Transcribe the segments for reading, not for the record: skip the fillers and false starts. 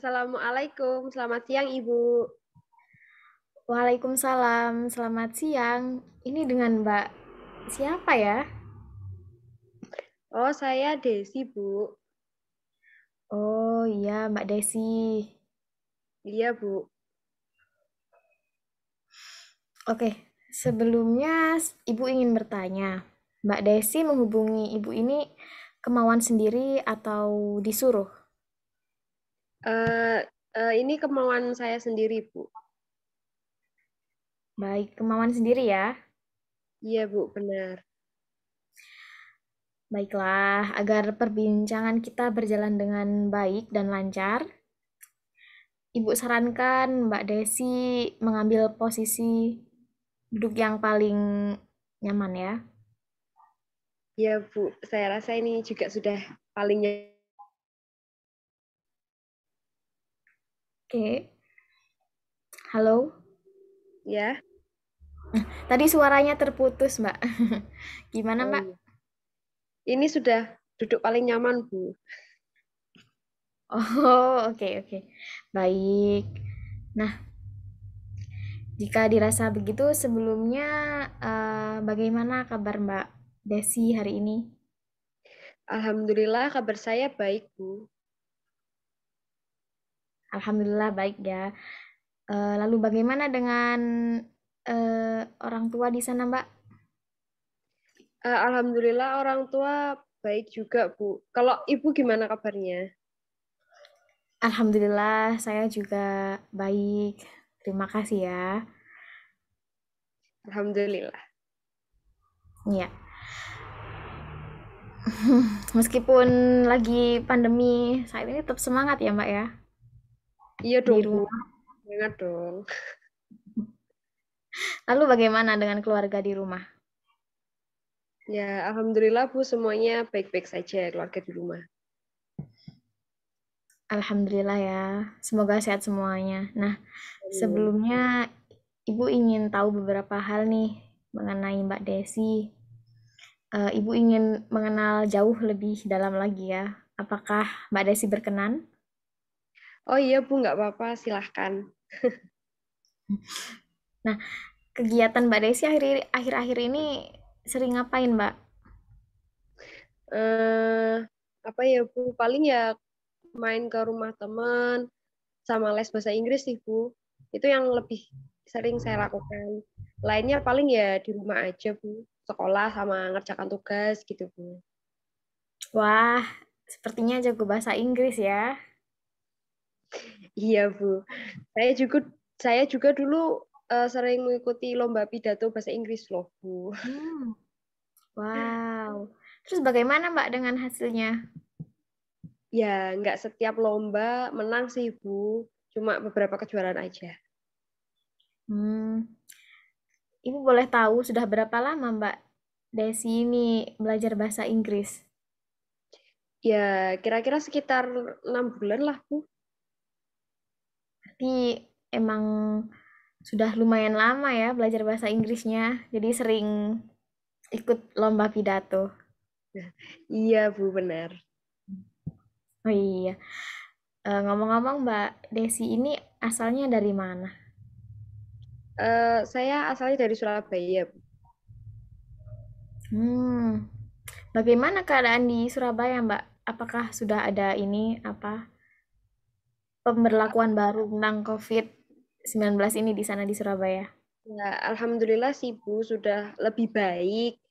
Assalamualaikum, selamat siang Ibu. Waalaikumsalam, selamat siang. Ini dengan Mbak siapa ya? Oh, saya Desi, Bu. Oh iya, Mbak Desi. Iya, Bu. Oke, sebelumnya Ibu ingin bertanya, Mbak Desi menghubungi Ibu ini kemauan sendiri atau disuruh? Eh, ini kemauan saya sendiri, Bu. Baik, kemauan sendiri ya. Iya, Bu, benar. Baiklah, agar perbincangan kita berjalan dengan baik dan lancar, Ibu sarankan Mbak Desi mengambil posisi duduk yang paling nyaman ya. Iya, Bu. Saya rasa ini juga sudah paling Oke, halo. ya. Tadi suaranya terputus, Mbak. Gimana, Oh, Mbak? iya. Ini sudah duduk paling nyaman, Bu. Oh, oke, oke. Baik. Nah, jika dirasa begitu, sebelumnya bagaimana kabar Mbak Desi hari ini? Alhamdulillah kabar saya baik, Bu. Alhamdulillah baik ya. Lalu bagaimana dengan orang tua di sana, Mbak? Alhamdulillah orang tua baik juga, Bu. Kalau Ibu gimana kabarnya? Alhamdulillah saya juga baik. Terima kasih ya. Alhamdulillah. Iya. Meskipun lagi pandemi saat ini tetap semangat ya Mbak ya Iya di dong, Bu. rumah. Ingat dong. Lalu bagaimana dengan keluarga di rumah? Ya, Alhamdulillah, Bu. Semuanya baik-baik saja keluarga di rumah. Alhamdulillah ya. Semoga sehat semuanya. Nah, Amin. sebelumnya Ibu ingin tahu beberapa hal nih mengenai Mbak Desi. Ibu ingin mengenal jauh lebih dalam lagi ya. Apakah Mbak Desi berkenan? Oh iya Bu, nggak apa-apa, silahkan. Nah, kegiatan Mbak Desi akhir-akhir ini sering ngapain Mbak? eh apa ya Bu, paling ya main ke rumah teman, sama les bahasa Inggris sih Bu. Itu yang lebih sering saya lakukan. Lainnya paling ya di rumah aja Bu, sekolah sama ngerjakan tugas gitu Bu. Wah, sepertinya jago bahasa Inggris ya. Iya Bu, saya juga saya juga dulu sering mengikuti lomba pidato bahasa Inggris loh Bu. Hmm. Wow. Terus bagaimana Mbak dengan hasilnya? Ya, nggak setiap lomba menang sih Bu, cuma beberapa kejuaraan aja. Hmm. Ibu boleh tahu sudah berapa lama Mbak Desi ini belajar bahasa Inggris? Ya, kira-kira sekitar 6 bulan lah, Bu. Berarti emang sudah lumayan lama ya belajar bahasa Inggrisnya. Jadi sering ikut lomba pidato. Iya, Bu, benar. Oh iya. Ngomong-ngomong Mbak Desi ini asalnya dari mana? Saya asalnya dari Surabaya, Bu. Hmm. Bagaimana keadaan di Surabaya Mbak? Apakah sudah ada ini apa pemberlakuan baru tentang COVID-19 ini di sana di Surabaya? Ya, Alhamdulillah sih, Bu, sudah lebih baik.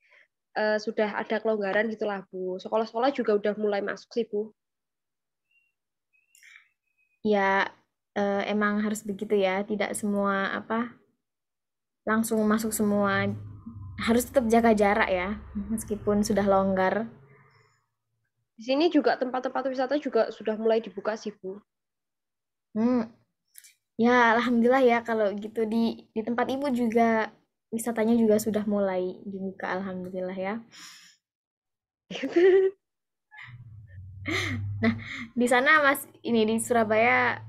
Sudah ada kelonggaran gitulah, Bu. Sekolah-sekolah juga udah mulai masuk sih, Bu. Ya, emang harus begitu ya. Tidak semua apa langsung masuk semua. Harus tetap jaga jarak ya, meskipun sudah longgar. Di sini juga tempat-tempat wisata juga sudah mulai dibuka sih, Bu. Hmm, ya alhamdulillah ya kalau gitu di tempat ibu juga wisatanya juga sudah mulai dibuka alhamdulillah ya. Nah, di sana Mas ini di Surabaya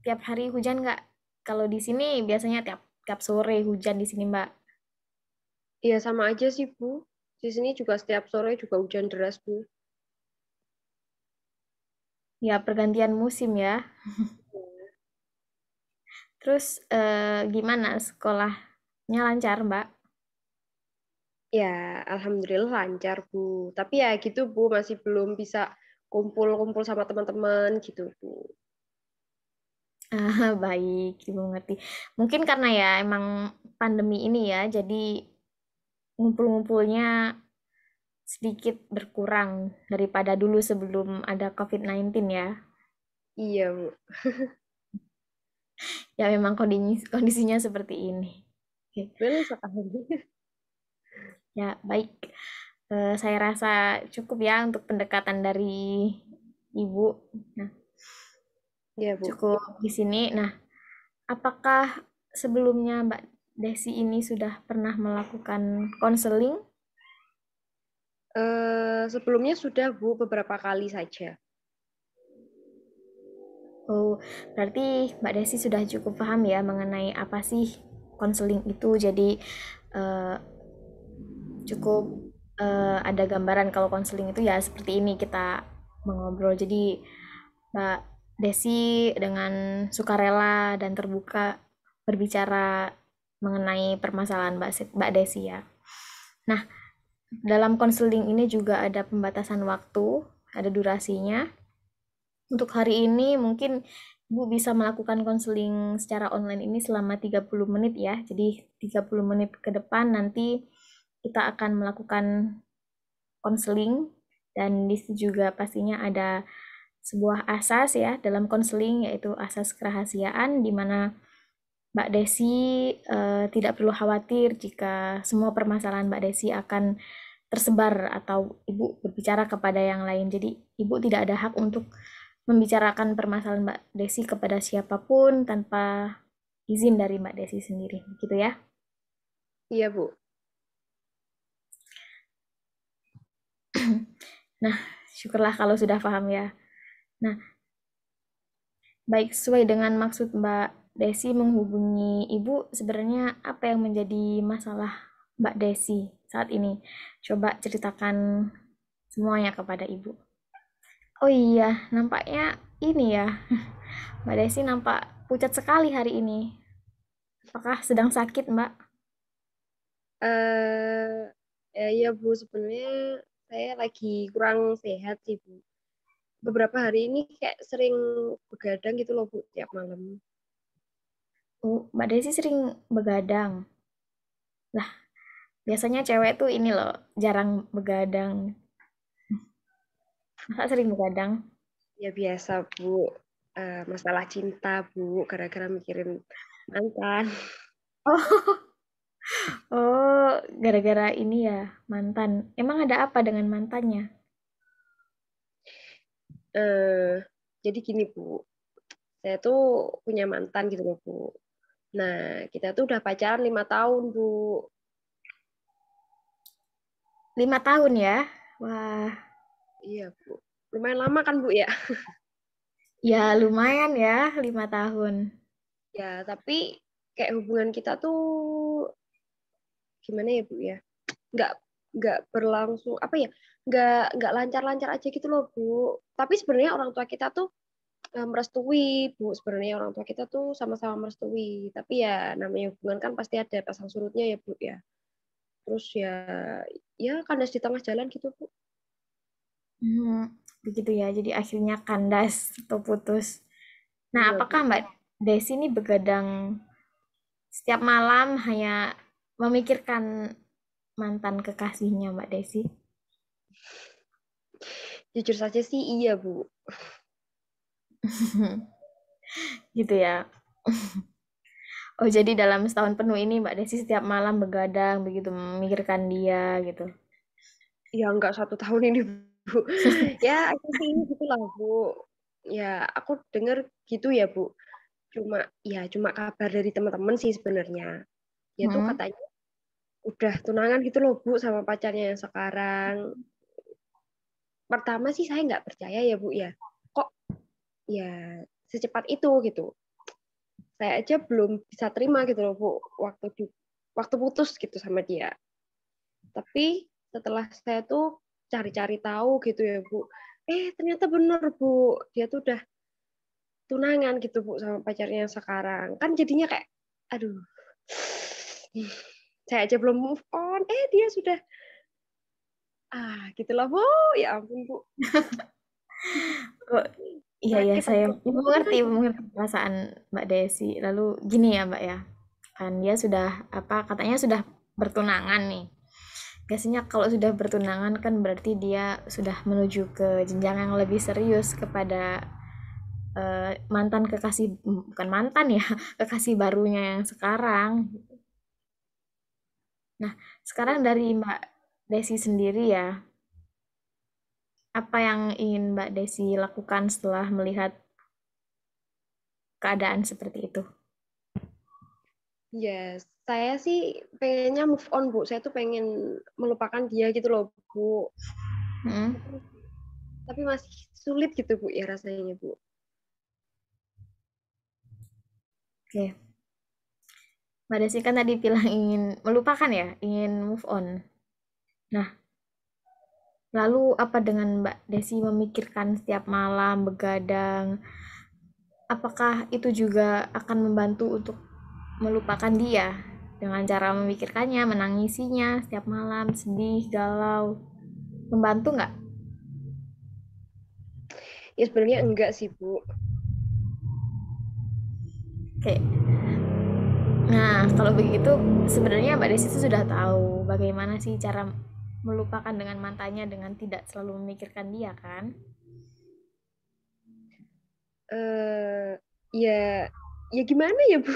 tiap hari hujan nggak? Kalau di sini biasanya tiap tiap sore hujan di sini, Mbak. Iya, sama aja sih, Bu. Di sini juga setiap sore juga hujan deras, Bu. Ya, pergantian musim ya. Terus gimana sekolahnya lancar, Mbak? Ya, alhamdulillah lancar, Bu. Tapi ya gitu, Bu, masih belum bisa kumpul-kumpul sama teman-teman gitu, Bu. Ah, baik, Ibu ngerti. Mungkin karena ya emang pandemi ini ya, jadi ngumpul-ngumpulnya sedikit berkurang daripada dulu sebelum ada COVID-19 ya. Iya, Bu. Ya memang kondisinya seperti ini. Oke. Betul sekali. Ya, baik. Saya rasa cukup ya untuk pendekatan dari Ibu. Nah, Iya, Bu. cukup di sini. Nah, apakah sebelumnya Mbak Desi ini sudah pernah melakukan konseling? Sebelumnya sudah, Bu, beberapa kali saja. Oh, berarti Mbak Desi sudah cukup paham ya mengenai apa sih konseling itu. Jadi eh, cukup ada gambaran kalau konseling itu ya seperti ini kita mengobrol. Jadi Mbak Desi dengan sukarela dan terbuka berbicara mengenai permasalahan Mbak Desi ya. Nah, dalam konseling ini juga ada pembatasan waktu, ada durasinya. Untuk hari ini mungkin Ibu bisa melakukan konseling secara online ini selama 30 menit ya. Jadi 30 menit ke depan nanti kita akan melakukan konseling dan di situ juga pastinya ada sebuah asas ya dalam konseling yaitu asas kerahasiaan di mana Mbak Desi tidak perlu khawatir jika semua permasalahan Mbak Desi akan tersebar atau Ibu berbicara kepada yang lain. Jadi Ibu tidak ada hak untuk membicarakan permasalahan Mbak Desi kepada siapapun tanpa izin dari Mbak Desi sendiri, gitu ya. Iya, Bu. Nah, syukurlah kalau sudah paham ya. Nah, baik sesuai dengan maksud Mbak Desi menghubungi Ibu, sebenarnya apa yang menjadi masalah Mbak Desi saat ini? Coba ceritakan semuanya kepada Ibu. Oh iya, nampaknya ini ya. Mbak Desi nampak pucat sekali hari ini. Apakah sedang sakit, Mbak? Eh, ya, Bu, sebenarnya saya lagi kurang sehat sih, Bu. Beberapa hari ini kayak sering begadang gitu loh, Bu, tiap malam. Oh, Mbak Desi sering begadang. Lah, biasanya cewek tuh ini loh, jarang begadang. Masa sering begadang? Ya biasa, Bu. Masalah cinta, Bu, gara-gara mikirin mantan. Oh, oh, gara-gara ini ya, mantan. Emang ada apa dengan mantannya? Eh, jadi gini, Bu. Saya tuh punya mantan gitu loh, Bu. Nah, kita tuh udah pacaran 5 tahun, Bu. 5 tahun ya? Wah, Iya, Bu. Lumayan lama kan, Bu, ya? ya lumayan ya, 5 tahun. Ya, tapi kayak hubungan kita tuh gimana ya, Bu, ya? Nggak nggak berlangsung apa ya? Nggak lancar-lancar aja gitu loh, Bu. Tapi sebenarnya orang tua kita tuh merestui, Bu. Sebenarnya orang tua kita tuh sama-sama merestui. Tapi ya namanya hubungan kan pasti ada pasang surutnya ya, Bu, ya. Terus ya kandas di tengah jalan gitu, Bu. Hmm, begitu ya, jadi akhirnya kandas atau putus. Nah, Iya, apakah Bu. Mbak Desi ini begadang setiap malam hanya memikirkan mantan kekasihnya Mbak Desi? Jujur saja sih iya, Bu. Gitu ya. Oh, jadi dalam setahun penuh ini Mbak Desi setiap malam begadang begitu memikirkan dia gitu. Ya nggak 1 tahun ini, Bu. Ya sih gitu lah, Bu. Ya aku dengar gitu ya, Bu. Cuma kabar dari teman-teman sih sebenarnya. Dia tuh Hmm. katanya udah tunangan gitu loh, Bu, sama pacarnya yang sekarang. Pertama sih saya nggak percaya ya, Bu, ya. Kok ya secepat itu gitu. Saya aja belum bisa terima gitu loh, Bu, waktu putus gitu sama dia. Tapi setelah saya tuh cari-cari tahu gitu ya, Bu. ternyata bener Bu, dia tuh udah tunangan gitu Bu sama pacarnya yang sekarang. Kan jadinya kayak, aduh, saya aja belum move on, dia sudah, gitulah Bu, ya ampun Bu. Oh, iya ya, Sakit saya aku. ibu mengerti perasaan Mbak Desi. Lalu gini ya Mbak ya, kan dia sudah apa katanya sudah bertunangan nih. Biasanya kalau sudah bertunangan kan berarti dia sudah menuju ke jenjang yang lebih serius kepada mantan kekasih, bukan mantan ya, kekasih barunya yang sekarang. Nah, sekarang dari Mbak Desi sendiri ya, apa yang ingin Mbak Desi lakukan setelah melihat keadaan seperti itu? Yes, saya sih pengennya move on Bu. Saya tuh pengen melupakan dia gitu loh Bu. Hmm, Tapi, tapi masih sulit gitu Bu ya rasanya Bu. oke. Mbak Desi kan tadi bilang ingin melupakan ya, ingin move on. Nah, lalu apa dengan Mbak Desi memikirkan setiap malam begadang? Apakah itu juga akan membantu untuk melupakan dia dengan cara memikirkannya, menangisinya setiap malam, sedih, galau? Membantu nggak? Ya sebenarnya enggak sih Bu. Oke. Nah, kalau begitu sebenarnya Mbak Desi itu sudah tahu bagaimana sih cara melupakan dengan mantannya dengan tidak selalu memikirkan dia kan? eh ya, ya gimana ya Bu?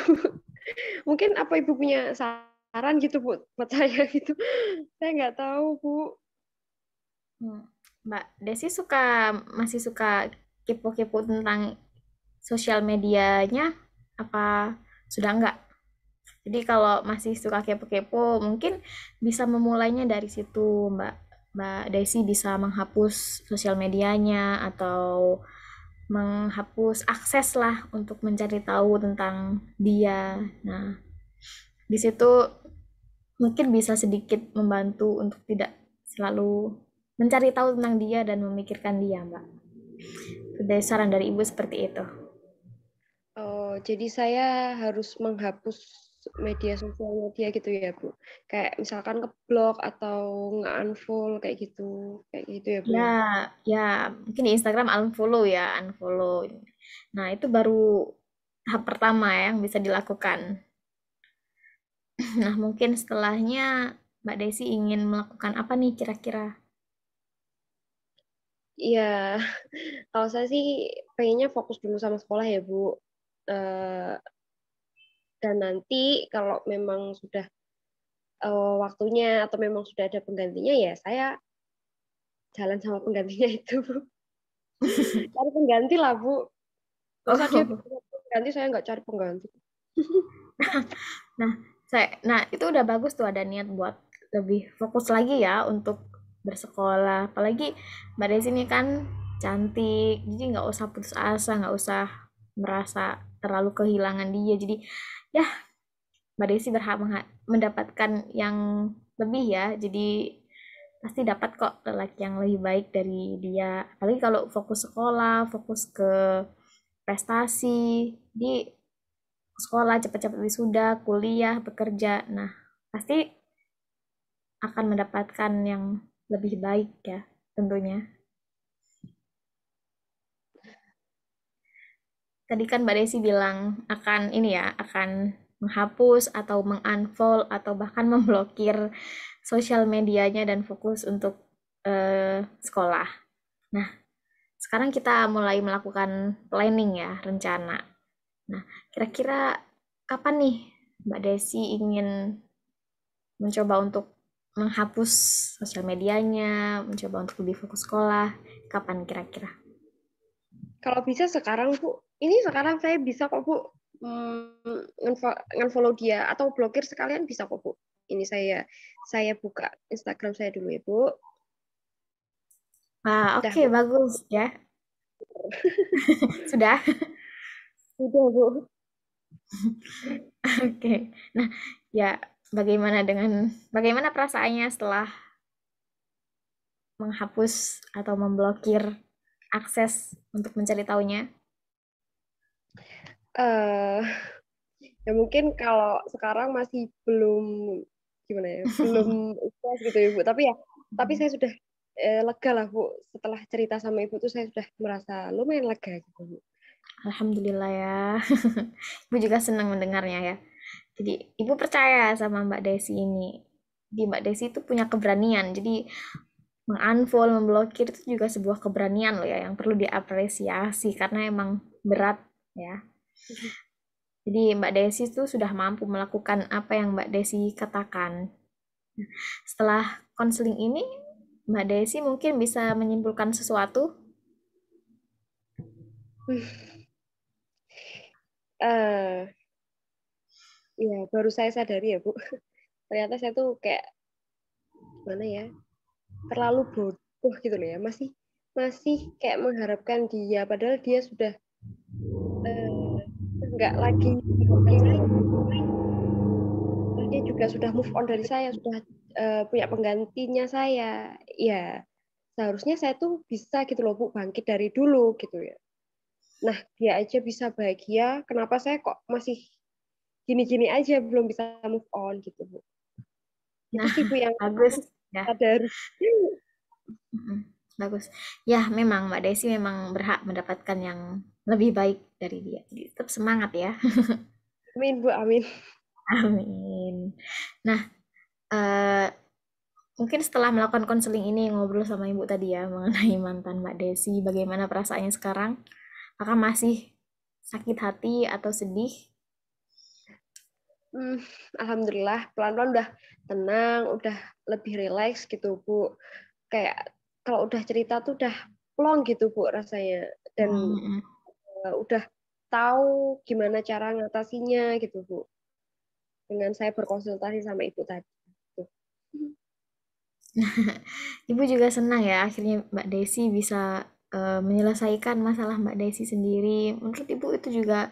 Mungkin apa Ibu punya saran gitu Bu buat saya gitu. Saya nggak tahu Bu. Hmm. Mbak Desi masih suka kepo-kepo tentang sosial medianya apa sudah enggak? Jadi kalau masih suka kepo-kepo mungkin bisa memulainya dari situ Mbak. Mbak Desi bisa menghapus sosial medianya atau menghapus akses lah untuk mencari tahu tentang dia. Nah, di situ mungkin bisa sedikit membantu untuk tidak selalu mencari tahu tentang dia dan memikirkan dia, Mbak. Dari saran dari Ibu seperti itu. Oh, jadi saya harus menghapus media sosialnya dia gitu ya, Bu. Kayak misalkan ngeblok atau nge-unfollow kayak gitu ya, Bu Ya, ya. ya, mungkin di Instagram unfollow ya, unfollow. Nah, itu baru tahap pertama ya yang bisa dilakukan. Nah, mungkin setelahnya Mbak Desi ingin melakukan apa nih kira-kira? Iya, kalau saya sih pengennya fokus dulu sama sekolah ya, Bu. Eh, dan nanti kalau memang sudah waktunya atau memang sudah ada penggantinya ya saya jalan sama penggantinya itu, Bu. Cari pengganti lah, Bu. Masa dia Oh, bikin pengganti, saya nggak cari pengganti. nah, nah itu udah bagus tuh ada niat buat lebih fokus lagi ya untuk bersekolah. Apalagi Mbak Desi ini kan cantik, jadi nggak usah putus asa, nggak usah merasa terlalu kehilangan dia. Jadi ya Mbak Desi berhak mendapatkan yang lebih ya. Jadi pasti dapat kok lelaki yang lebih baik dari dia. Apalagi kalau fokus sekolah, fokus ke prestasi, di sekolah cepat-cepat wisuda, kuliah, bekerja. Nah, pasti akan mendapatkan yang lebih baik ya, tentunya. Tadi kan Mbak Desi bilang akan ini ya, akan menghapus atau mengunfollow atau bahkan memblokir sosial medianya dan fokus untuk sekolah. Nah, sekarang kita mulai melakukan planning ya, rencana. Nah, kira-kira kapan nih Mbak Desi ingin mencoba untuk menghapus sosial medianya, mencoba untuk lebih fokus sekolah, kapan kira-kira? Kalau bisa sekarang, Bu. Ini sekarang saya bisa kok, Bu. Nge-follow dia atau blokir sekalian bisa kok, Bu. Ini saya buka Instagram saya dulu ya, Bu. Ah, Dah, oke, Bu. bagus ya. Sudah? Udah, Bu. Oke. Nah, ya bagaimana perasaannya setelah menghapus atau memblokir akses untuk mencari tahunya? eh Ya mungkin kalau sekarang masih belum gimana ya, belum ikhlas gitu ya Bu. Tapi saya sudah lega lah Bu. Setelah cerita sama Ibu tuh saya sudah merasa lumayan lega gitu Bu. Alhamdulillah ya. Ibu juga senang mendengarnya ya. Jadi Ibu percaya sama Mbak Desi ini. Di Mbak Desi itu punya keberanian. Jadi mengunfollow, memblokir itu juga sebuah keberanian loh ya yang perlu diapresiasi karena emang berat ya. Jadi Mbak Desi itu sudah mampu melakukan apa yang Mbak Desi katakan. Setelah konseling ini, Mbak Desi mungkin bisa menyimpulkan sesuatu. eh Ya baru saya sadari ya Bu. Ternyata saya tuh kayak gimana ya, terlalu bodoh gitu loh ya. Masih masih kayak mengharapkan dia, padahal dia sudah eh, nggak lagi mengharapkan saya. Dia juga sudah move on dari saya, sudah punya penggantinya saya. Ya, seharusnya saya tuh bisa gitu loh Bu, bangkit dari dulu gitu ya. Nah, dia aja bisa bahagia, kenapa saya kok masih gini-gini aja, belum bisa move on gitu Bu. Itu Nah, sih Bu yang bagus ya. sadari. Bagus. Ya, memang Mbak Desi memang berhak mendapatkan yang lebih baik dari dia. Jadi tetap semangat ya. Amin Bu, amin. Amin. Nah, eh, mungkin setelah melakukan konseling ini ngobrol sama Ibu tadi ya mengenai mantan Mbak Desi, bagaimana perasaannya sekarang? Apakah masih sakit hati atau sedih? Hmm, Alhamdulillah, pelan-pelan udah tenang, udah lebih rileks gitu Bu. Kayak kalau udah cerita tuh udah plong gitu Bu rasanya. Dan Hmm, udah tahu gimana cara ngatasinya gitu Bu. Dengan saya berkonsultasi sama ibu tadi. Tuh. Ibu juga senang ya akhirnya Mbak Desi bisa menyelesaikan masalah Mbak Desi sendiri. Menurut Ibu itu juga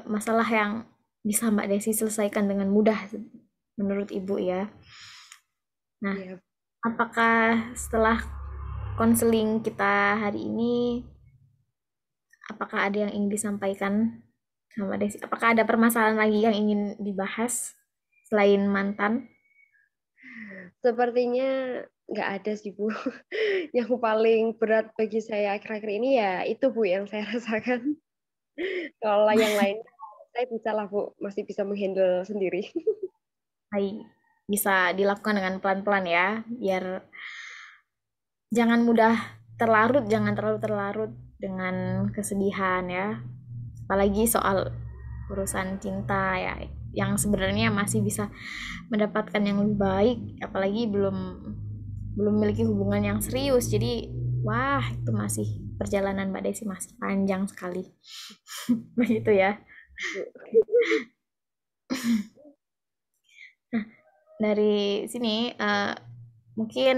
masalah yang bisa Mbak Desi selesaikan dengan mudah menurut Ibu ya. Nah, Ya, apakah setelah konseling kita hari ini, apakah ada yang ingin disampaikan sama Desi? Apakah ada permasalahan lagi yang ingin dibahas selain mantan? sepertinya nggak ada sih Bu. Yang paling berat bagi saya akhir-akhir ini ya itu Bu yang saya rasakan. Kalau yang lain saya bisa lah Bu, masih bisa menghandle sendiri. Baik, bisa dilakukan dengan pelan-pelan ya, biar jangan mudah terlarut, jangan terlalu terlarut dengan kesedihan ya. Apalagi soal urusan cinta ya, yang sebenarnya masih bisa mendapatkan yang lebih baik, apalagi belum belum memiliki hubungan yang serius. Jadi, wah, itu masih perjalanan Mbak Desi masih panjang sekali. Begitu ya. Bu. Dari sini mungkin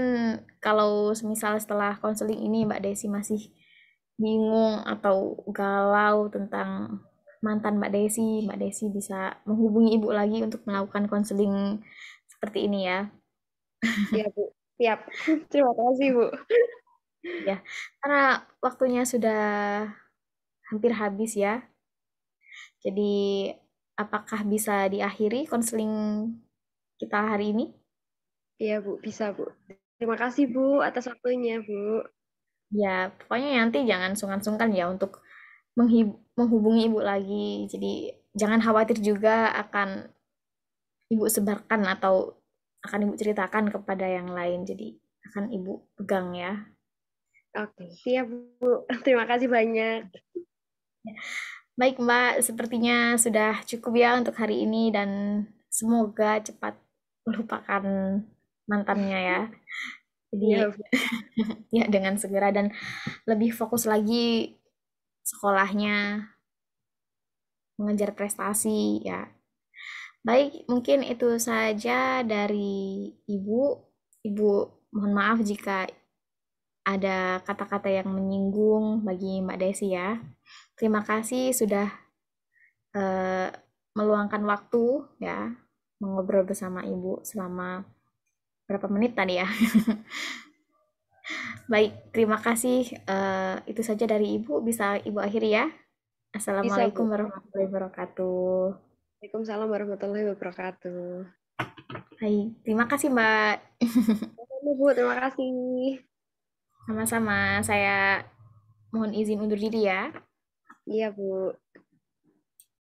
kalau semisal setelah konseling ini Mbak Desi masih bingung atau galau tentang mantan Mbak Desi bisa menghubungi Ibu lagi untuk melakukan konseling seperti ini ya. Ya Bu, siap. Terima kasih Bu. Ya, karena waktunya sudah hampir habis ya. Jadi apakah bisa diakhiri konseling kita hari ini? Iya Bu, bisa Bu. Terima kasih Bu atas waktunya Bu. Ya, pokoknya nanti jangan sungkan-sungkan ya untuk menghubungi Ibu lagi. Jadi jangan khawatir juga akan Ibu sebarkan atau akan Ibu ceritakan kepada yang lain. Jadi akan Ibu pegang ya. Oke, siap Bu. Terima kasih banyak. Baik Mbak, sepertinya sudah cukup ya untuk hari ini dan semoga cepat melupakan mantannya ya. Jadi Iya Bu. ya dengan segera dan lebih fokus lagi sekolahnya, mengejar prestasi ya. Baik, mungkin itu saja dari Ibu. Ibu, mohon maaf jika ada kata-kata yang menyinggung bagi Mbak Desi ya. Terima kasih sudah eh, meluangkan waktu ya mengobrol bersama Ibu selama berapa menit tadi ya. Baik, terima kasih. Itu saja dari Ibu. Bisa Ibu akhiri ya. Bisa, Assalamualaikum Bu. warahmatullahi wabarakatuh. Waalaikumsalam warahmatullahi wabarakatuh. Baik, terima kasih Mbak. Sama, Bu. Terima kasih. Sama-sama, saya mohon izin undur diri ya. Iya, Bu.